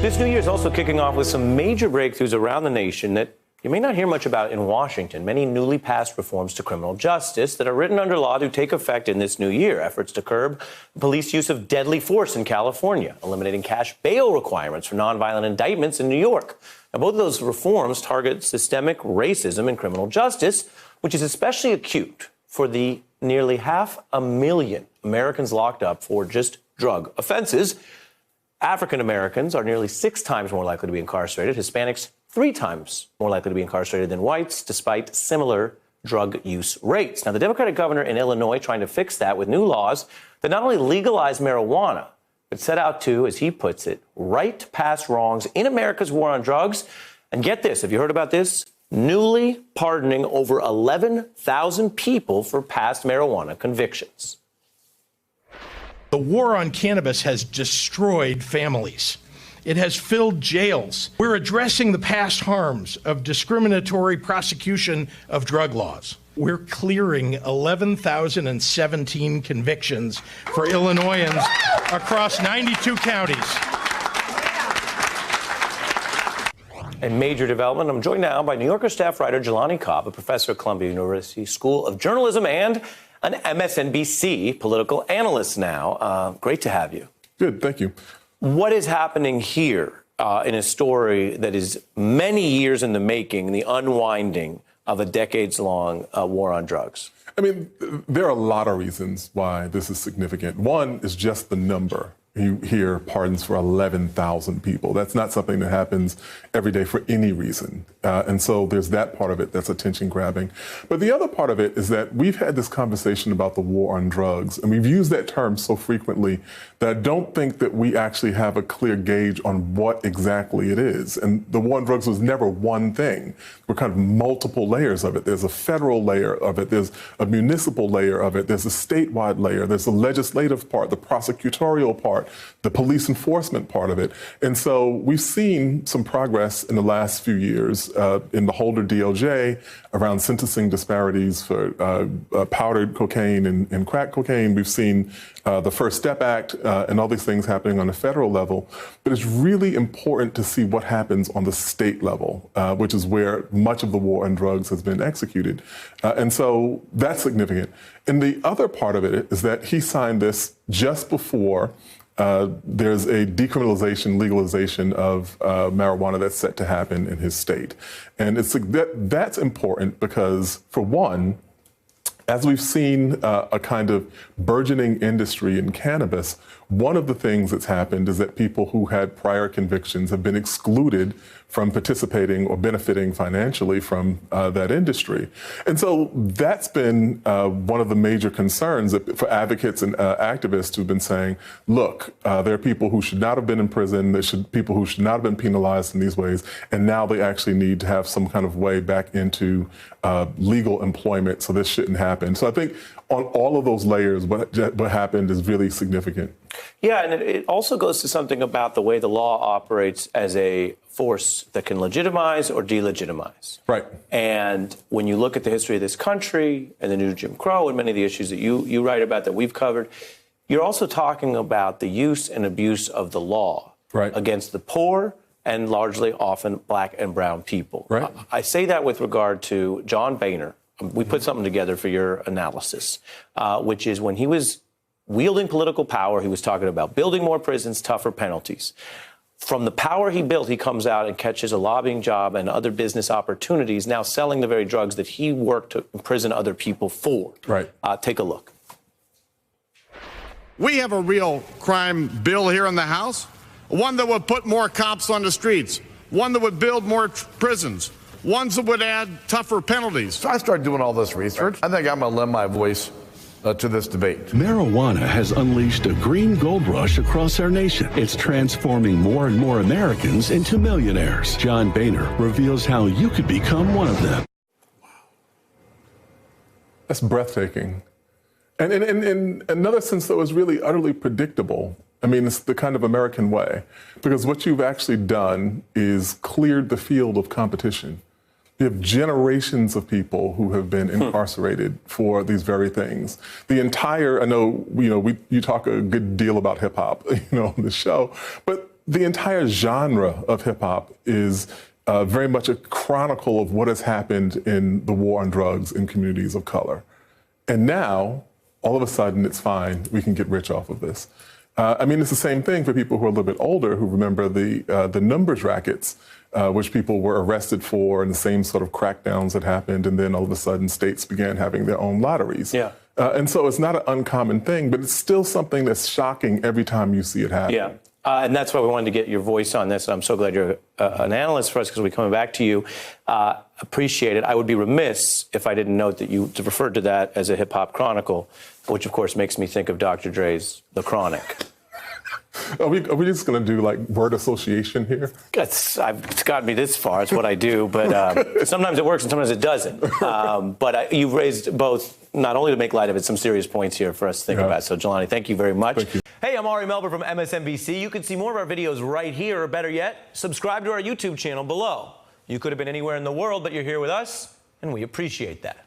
This new year is also kicking off with some major breakthroughs around the nation that you may not hear much about in Washington. Many newly passed reforms to criminal justice that are written under law to take effect in this new year. Efforts to curb police use of deadly force in California, eliminating cash bail requirements for nonviolent indictments in New York. Now, both of those reforms target systemic racism in criminal justice, which is especially acute for the nearly 500,000 Americans locked up for just drug offenses. African Americans are nearly 6 times more likely to be incarcerated. Hispanics 3 times more likely to be incarcerated than whites, despite similar drug use rates. Now, the Democratic governor in Illinois trying to fix that with new laws that not only legalize marijuana, but set out to, as he puts it, right past wrongs in America's war on drugs. And get this, have you heard about this? Newly pardoning over 11,000 people for past marijuana convictions. The war on cannabis has destroyed families. It has filled jails. We're addressing the past harms of discriminatory prosecution of drug laws. We're clearing 11,017 convictions for Illinoisans across 92 counties. A major development. I'm joined now by New Yorker staff writer Jelani Cobb, a professor at Columbia University School of Journalism and an MSNBC political analyst now. Great to have you. Good, thank you. What is happening here in a story that is many years in the making, the unwinding of a decades-long war on drugs? I mean, there are a lot of reasons why this is significant. One is just the number. You hear pardons for 11,000 people. That's not something that happens every day for any reason. And so there's that part of it that's attention grabbing. But the other part of it is that we've had this conversation about the war on drugs, and we've used that term so frequently that I don't think that we actually have a clear gauge on what exactly it is. And the war on drugs was never one thing. We're kind of multiple layers of it. There's a federal layer of it. There's a municipal layer of it. There's a statewide layer. There's the legislative part, the prosecutorial part, the police enforcement part of it. And so we've seen some progress in the last few years in the Holder DOJ around sentencing disparities for powdered cocaine and crack cocaine. We've seen the First Step Act and all these things happening on the federal level. But it's really important to see what happens on the state level, which is where much of the war on drugs has been executed. And so that's significant. And the other part of it is that he signed this just before there's a decriminalization, legalization of marijuana that's set to happen in his state. And that's important because, for one, as we've seen a kind of burgeoning industry in cannabis, one of the things that's happened is that people who had prior convictions have been excluded from participating or benefiting financially from that industry. And so that's been one of the major concerns for advocates and activists who've been saying, look, there are people who should not have been in prison, people who should not have been penalized in these ways, and now they actually need to have some kind of way back into legal employment, so this shouldn't happen. So I think on all of those layers, what happened is really significant. Yeah, and it also goes to something about the way the law operates as a force that can legitimize or delegitimize. Right. And when you look at the history of this country and the new Jim Crow and many of the issues that you write about that we've covered, you're also talking about the use and abuse of the law against the poor and largely often black and brown people. Right. I say that with regard to John Boehner. We put something together for your analysis, which is when he was wielding political power, he was talking about building more prisons, tougher penalties. From the power he built, he comes out and catches a lobbying job and other business opportunities, now selling the very drugs that he worked to imprison other people for. Right. Take a look. We have a real crime bill here in the House, one that would put more cops on the streets, one that would build more prisons, ones that would add tougher penalties. So I started doing all this research. I think I'm going to lend my voice to this debate. Marijuana has unleashed a green gold rush across our nation. It's transforming more and more Americans into millionaires. John Boehner reveals how you could become one of them. That's breathtaking. And in another sense, that was really utterly predictable. I mean, it's the kind of American way, because what you've actually done is cleared the field of competition. You have generations of people who have been incarcerated for these very things. The entire, I know, you talk a good deal about hip hop, on the show, but the entire genre of hip hop is very much a chronicle of what has happened in the war on drugs in communities of color. And now, all of a sudden, it's fine. We can get rich off of this. I mean, it's the same thing for people who are a little bit older who remember the numbers rackets, which people were arrested for, and the same sort of crackdowns that happened. And then all of a sudden, states began having their own lotteries. Yeah. And so it's not an uncommon thing, but it's still something that's shocking every time you see it happen. Yeah. And that's why we wanted to get your voice on this. I'm so glad you're an analyst for us because we're coming back to you. Appreciate it. I would be remiss if I didn't note that you referred to that as a hip hop chronicle, which of course makes me think of Dr. Dre's The Chronic. Are we just going to do like word association here? It's gotten me this far. It's what I do, but sometimes it works and sometimes it doesn't. But you've raised both, not only to make light of it, some serious points here for us to think about. So, Jelani, thank you very much. Thank you. Hey, I'm Ari Melber from MSNBC. You can see more of our videos right here, or better yet, subscribe to our YouTube channel below. You could have been anywhere in the world, but you're here with us, and we appreciate that.